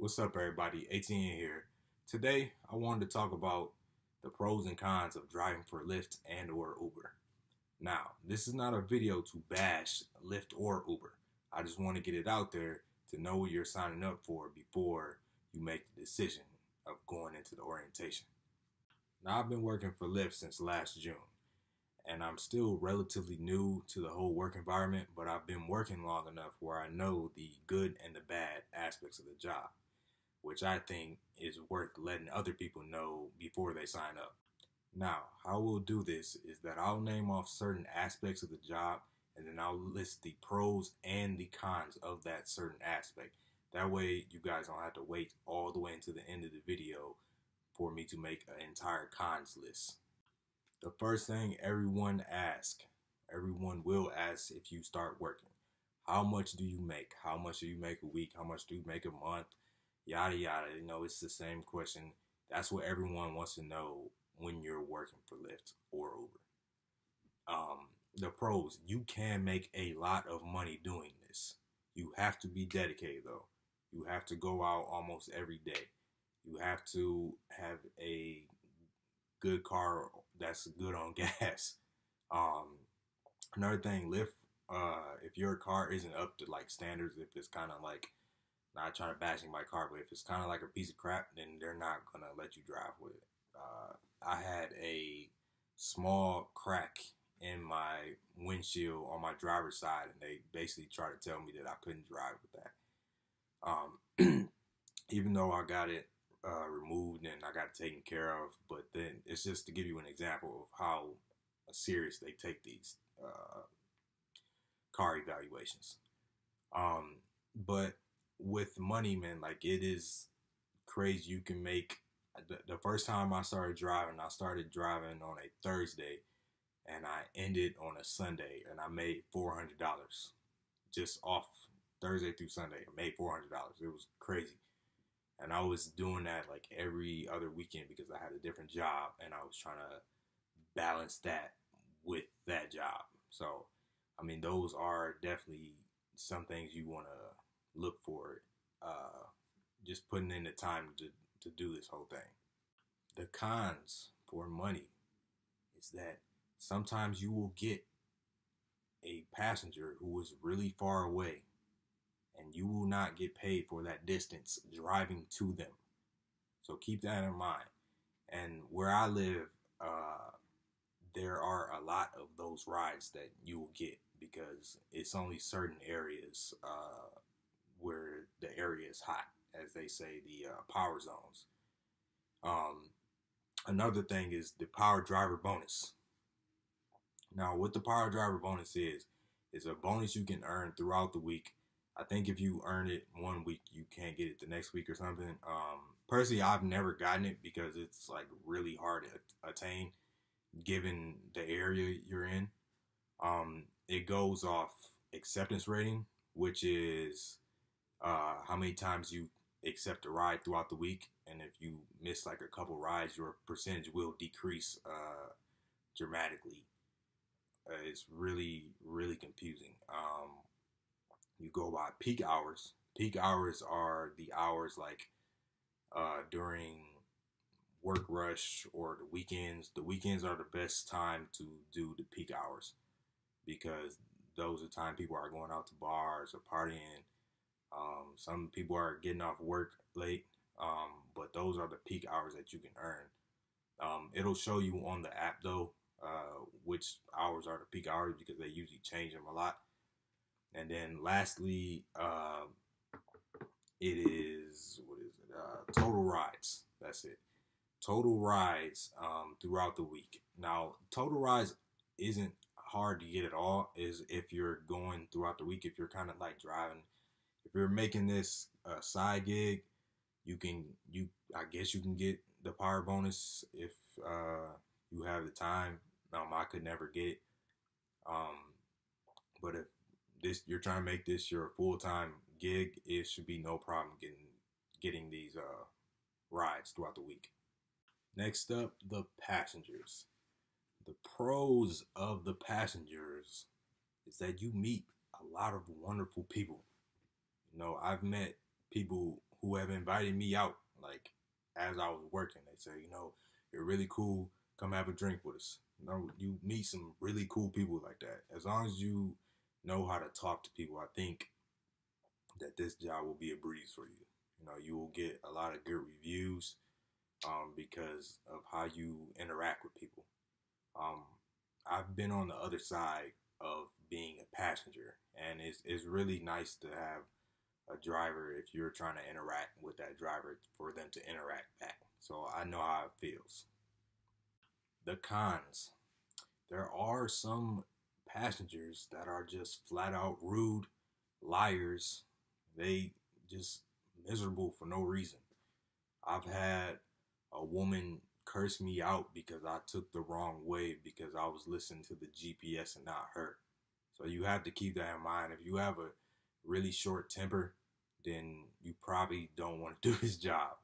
What's up, everybody? 18 here. Today, I wanted to talk about the pros and cons of driving for Lyft and or Uber. Now, this is not a video to bash Lyft or Uber. I just want to get it out there to know what you're signing up for before you make the decision of going into the orientation. Now, I've been working for Lyft since last June, and I'm still relatively new to the whole work environment, but I've been working long enough where I know the good and the bad aspects of the job, which I think is worth letting other people know before they sign up. Now, how we'll do this is that I'll name off certain aspects of the job and then I'll list the pros and the cons of that certain aspect. That way, you guys don't have to wait all the way into the end of the video for me to make an entire cons list. The first thing everyone will ask if you start working: how much do you make? How much do you make a week? How much do you make a month? Yada yada. It's the same question. That's what everyone wants to know when you're working for Lyft or Uber. The pros: you can make a lot of money doing this. You have to be dedicated though. You have to go out almost every day. You have to have a good car that's good on gas. Another thing, Lyft, if your car isn't up to like standards, if it's kind of like, not trying to bashing my car, but if it's kind of like a piece of crap, then they're not gonna let you drive with it. I had a small crack in my windshield on my driver's side, and they basically tried to tell me that I couldn't drive with that. Even though I got it removed and I got it taken care of, but then it's just to give you an example of how serious they take these car evaluations. But with money, man, like, it is crazy. You can make the first time I started driving on a Thursday and I ended on a Sunday, and I made $400 just off Thursday through Sunday. I made $400. It was crazy. And I was doing that like every other weekend because I had a different job and I was trying to balance that with that job. So, those are definitely some things you want to look for. Just putting in the time to do this whole thing. The cons for money is that sometimes you will get a passenger who is really far away and you will not get paid for that distance driving to them. So keep that in mind. And where I live, there are a lot of those rides that you will get because it's only certain areas where the area is hot, as they say, the power zones. Another thing is the power driver bonus. Now, what the power driver bonus is a bonus you can earn throughout the week. I think if you earn it one week, you can't get it the next week or something. Personally, I've never gotten it because it's like really hard to attain given the area you're in. It goes off acceptance rating, which is how many times you accept a ride throughout the week. And if you miss like a couple rides, your percentage will decrease dramatically. It's really, really confusing. You go by peak hours. Peak hours are the hours like during work rush or the weekends. The weekends are the best time to do the peak hours because those are the time people are going out to bars or partying. Some people are getting off work late, but those are the peak hours that you can earn. It'll show you on the app though which hours are the peak hours because they usually change them a lot. And then lastly, it is, total rides. That's it. Total rides throughout the week. Now, total rides isn't hard to get at all. Is if you're going throughout the week, if you're kind of like driving, if you're making this side gig, I guess you can get the power bonus if you have the time. I could never get it. But if you're trying to make this your full-time gig, it should be no problem getting these rides throughout the week. Next up, the passengers. The pros of the passengers is that you meet a lot of wonderful people. I've met people who have invited me out, like as I was working. They say, you're really cool. Come have a drink with us. You meet some really cool people like that. As long as you know how to talk to people, I think that this job will be a breeze for you. You will get a lot of good reviews because of how you interact with people. Um, I've been on the other side of being a passenger, and it's really nice to have a driver if you're trying to interact with that driver for them to interact back. So I know how it feels. The cons. There are some passengers that are just flat out rude, liars. They just miserable for no reason. I've had a woman curse me out because I took the wrong way because I was listening to the GPS and not her. So you have to keep that in mind. If you have a really short temper, then you probably don't want to do this job.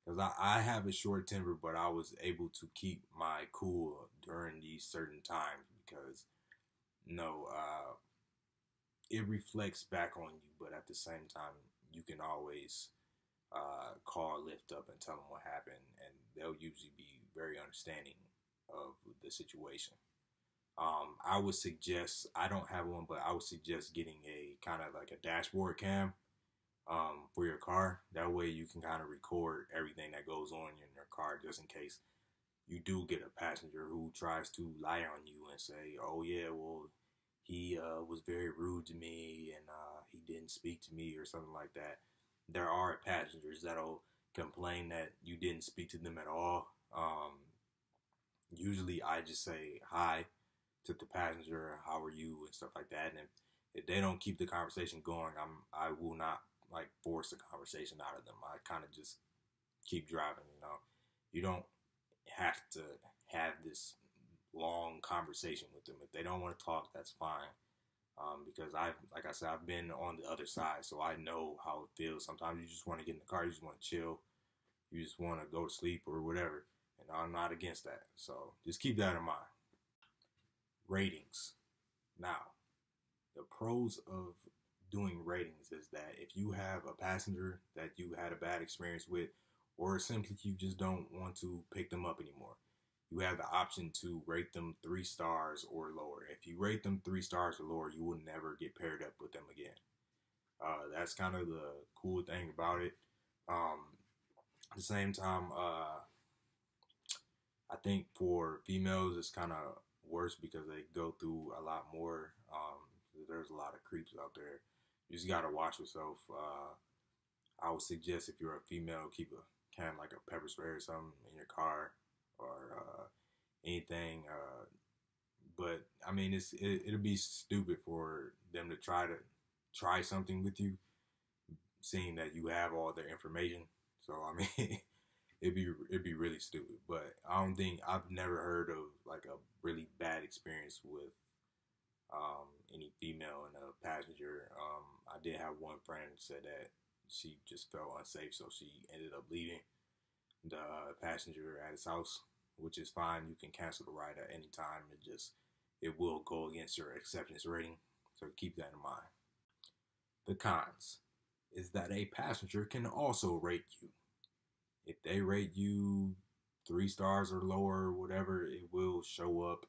Because I have a short temper, but I was able to keep my cool during these certain times because, you know, uh, it reflects back on you. But at the same time, you can always call Lyft up and tell them what happened, and they'll usually be very understanding of the situation. I would suggest, I don't have one, but I would suggest getting a kind of like a dashboard cam for your car. That way you can kind of record everything that goes on in your car just in case you do get a passenger who tries to lie on you and say, oh yeah, well, he was very rude to me and he didn't speak to me or something like that. There are passengers that'll complain that you didn't speak to them at all. Usually I just say hi to the passenger, how are you, and stuff like that. And if they don't keep the conversation going, I will not like force the conversation out of them. I kind of just keep driving. You don't have to have this long conversation with them. If they don't want to talk, that's fine. Because like I said, I've been on the other side, so I know how it feels. Sometimes you just want to get in the car, you just want to chill, you just want to go to sleep or whatever. And I'm not against that. So just keep that in mind. Ratings. Now, the pros of doing ratings is that if you have a passenger that you had a bad experience with, or simply you just don't want to pick them up anymore, you have the option to rate them 3 stars or lower. If you rate them 3 stars or lower, you will never get paired up with them again. That's kind of the cool thing about it. At the same time, I think for females, it's kind of worse because they go through a lot more. There's a lot of creeps out there. You just gotta watch yourself. I would suggest if you're a female, keep a kind of like a pepper spray or something in your car or anything. But I mean, it'll be stupid for them to try something with you, seeing that you have all their information. So I mean, it'd be really stupid. But I've never heard of like a really bad experience with any female and a passenger. I did have one friend said that she just felt unsafe, so she ended up leaving the passenger at his house, which is fine. You can cancel the ride at any time. It will go against your acceptance rating, so keep that in mind. The cons is that a passenger can also rate you. If they rate you 3 stars or lower, or whatever, it will show up,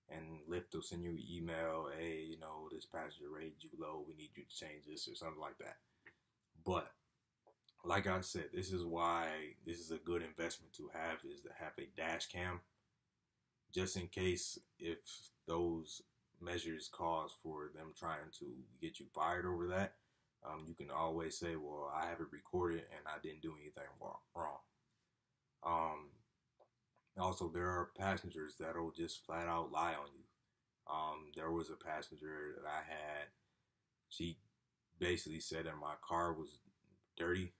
and Lyft will send you an email. Hey, this passenger rated you low. We need you to change this or something like that. But like I said, this is why this is a good investment to have, is to have a dash cam, just in case if those measures cause for them trying to get you fired over that. You can always say, well, I have it recorded and I didn't do anything wrong. Also, there are passengers that'll just flat out lie on you. There was a passenger that I had. She basically said that my car was dirty.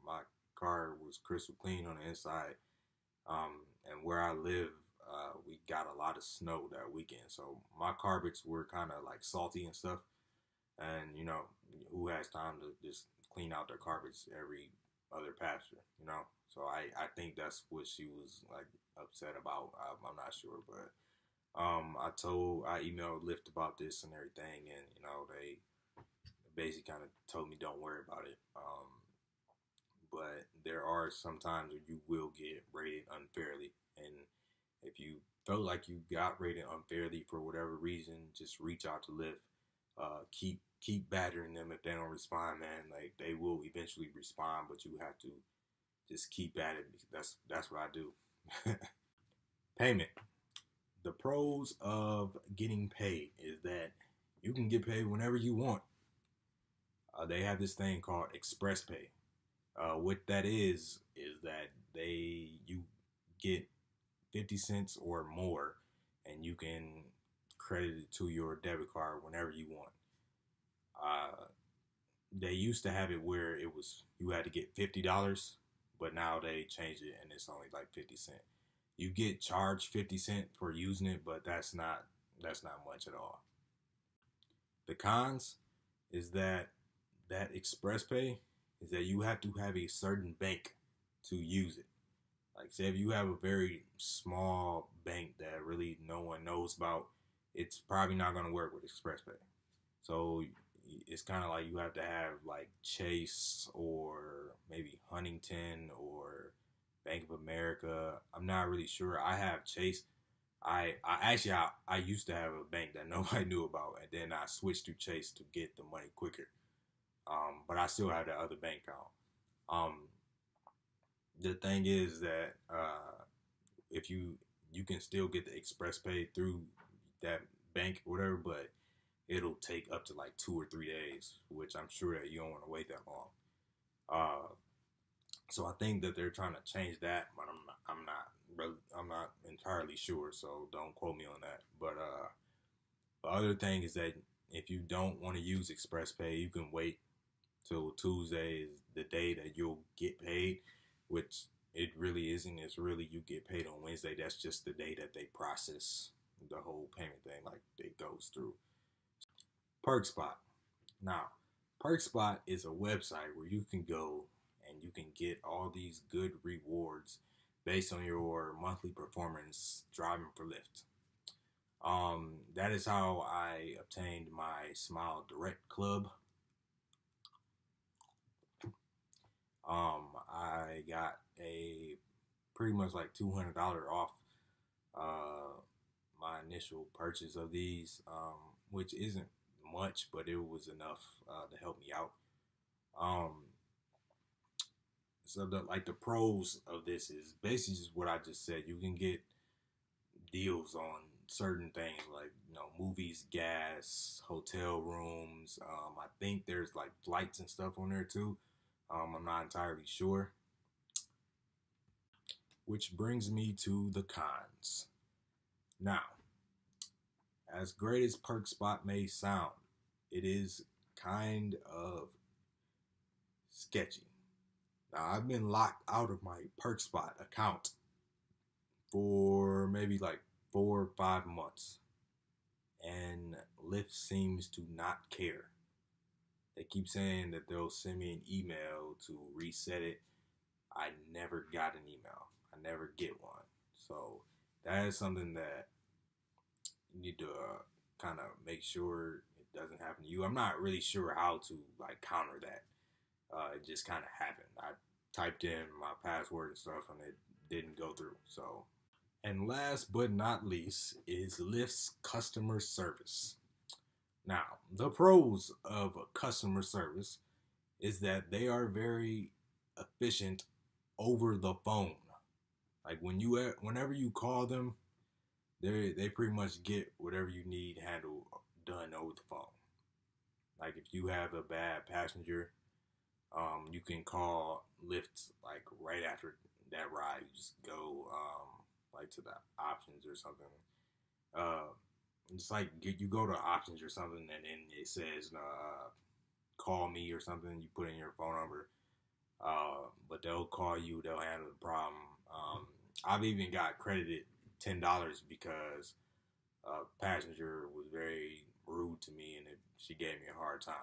My car was crystal clean on the inside. And where I live, we got a lot of snow that weekend. So my carpets were kind of like salty and stuff. And, who has time to just clean out their carpets every other passenger. So I think that's what she was like upset about. I'm not sure, but I emailed Lyft about this and everything, and they basically kind of told me don't worry about it. there are some times where you will get rated unfairly. And if you felt like you got rated unfairly for whatever reason, just reach out to Lyft. Keep battering them. If they don't respond, man, like they will eventually respond, but you have to just keep at it. That's what I do. Payment. The pros of getting paid is that you can get paid whenever you want. They have this thing called Express Pay. What that is that you get 50 cents or more, and you can credit it to your debit card whenever you want. Uh, they used to have it where it was you had to get $50, but now they changed it and it's only like 50 cents. You get charged 50 cents for using it, but that's not much at all. The cons is that Express Pay is that you have to have a certain bank to use it. Like, say if you have a very small bank that really no one knows about, it's probably not going to work with Express Pay. So it's kind of like you have to have like Chase or maybe Huntington or Bank of America. I'm not really sure. I have Chase. I used to have a bank that nobody knew about, and then I switched to Chase to get the money quicker. But I still have that other bank account. Um, the thing is that if you can still get the Express Pay through that bank or whatever, but it'll take up to like 2 or 3 days, which I'm sure that you don't want to wait that long. So I think that they're trying to change that, but I'm not entirely sure, so don't quote me on that. But the other thing is that if you don't want to use Express Pay, you can wait till Tuesday is the day that you'll get paid, which it really isn't. It's really you get paid on Wednesday. That's just the day that they process the whole payment thing, like it goes through. PerkSpot. Now, PerkSpot is a website where you can go and you can get all these good rewards based on your monthly performance driving for Lyft. That is how I obtained my Smile Direct Club. I got a pretty much like $200 off my initial purchase of these, which isn't much, but it was enough to help me out. Um, so the pros of this is basically just what I just said. You can get deals on certain things like movies, gas, hotel rooms. I think there's like flights and stuff on there too. I'm not entirely sure. Which brings me to the cons. Now, as great as PerkSpot may sound, it is kind of sketchy. Now, I've been locked out of my PerkSpot account for maybe like 4 or 5 months, and Lyft seems to not care. They keep saying that they'll send me an email to reset it. I never got an email. I never get one. So that is something that you need to kind of make sure it doesn't happen to you. I'm not really sure how to like counter that. It just kind of happened. I typed in my password and stuff, and it didn't go through. So, and last but not least is Lyft's customer service. Now, the pros of customer service is that they are very efficient over the phone. Like whenever you call them, they pretty much get whatever you need handled done over the phone. Like if you have a bad passenger, you can call Lyft like right after that ride. You just go like to the options or something. It's like you go to options or something, and then it says call me or something. You put in your phone number, but they'll call you. They'll handle the problem. I've even got credited $10 because a passenger was very rude to me, and she gave me a hard time.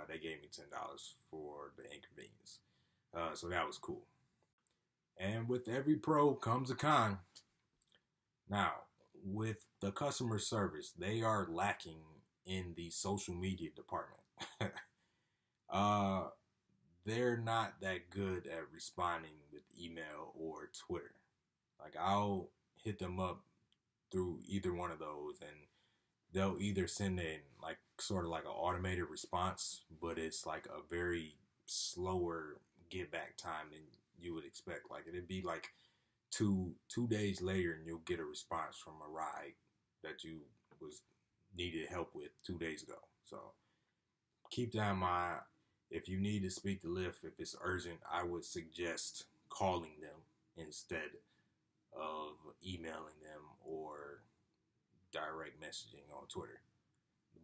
They gave me $10 for the inconvenience, so that was cool. And with every pro comes a con. Now, with the customer service, they are lacking in the social media department. uh, they're not that good at responding with email or Twitter. Like I'll hit them up through either one of those, and they'll either send in like sort of like an automated response, but it's like a very slower get back time than you would expect. Like it'd be like two days later, and you'll get a response from a ride that you was needed help with 2 days ago. So keep that in mind. If you need to speak to Lyft, if it's urgent, I would suggest calling them instead of emailing them or direct messaging on Twitter.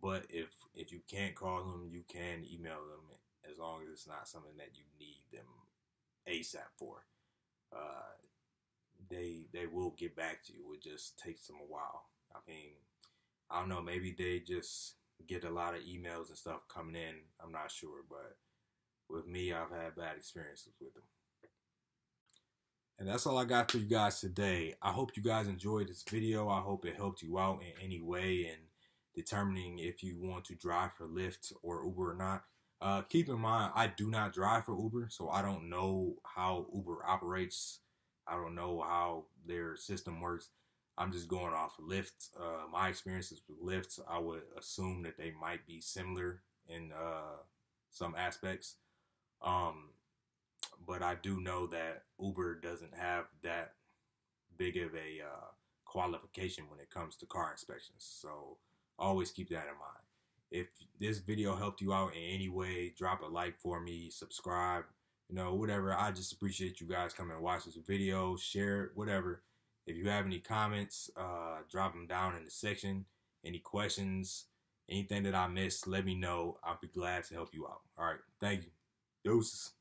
But if you can't call them, you can email them as long as it's not something that you need them ASAP for. Uh, they will get back to you. It just takes them a while. I mean, I don't know. Maybe they just get a lot of emails and stuff coming in. I'm not sure, but with me, I've had bad experiences with them. And that's all I got for you guys today. I hope you guys enjoyed this video. I hope it helped you out in any way in determining if you want to drive for Lyft or Uber or not. Keep in mind, I do not drive for Uber, so I don't know how Uber operates. I don't know how their system works. I'm just going off of Lyft. My experiences with Lyft, I would assume that they might be similar in some aspects. Um, but I do know that Uber doesn't have that big of a qualification when it comes to car inspections. So always keep that in mind. If this video helped you out in any way, drop a like for me, subscribe, whatever. I just appreciate you guys coming and watch this video, share it, whatever. If you have any comments, drop them down in the section. Any questions, anything that I missed, let me know. I'll be glad to help you out. All right. Thank you. Deuces.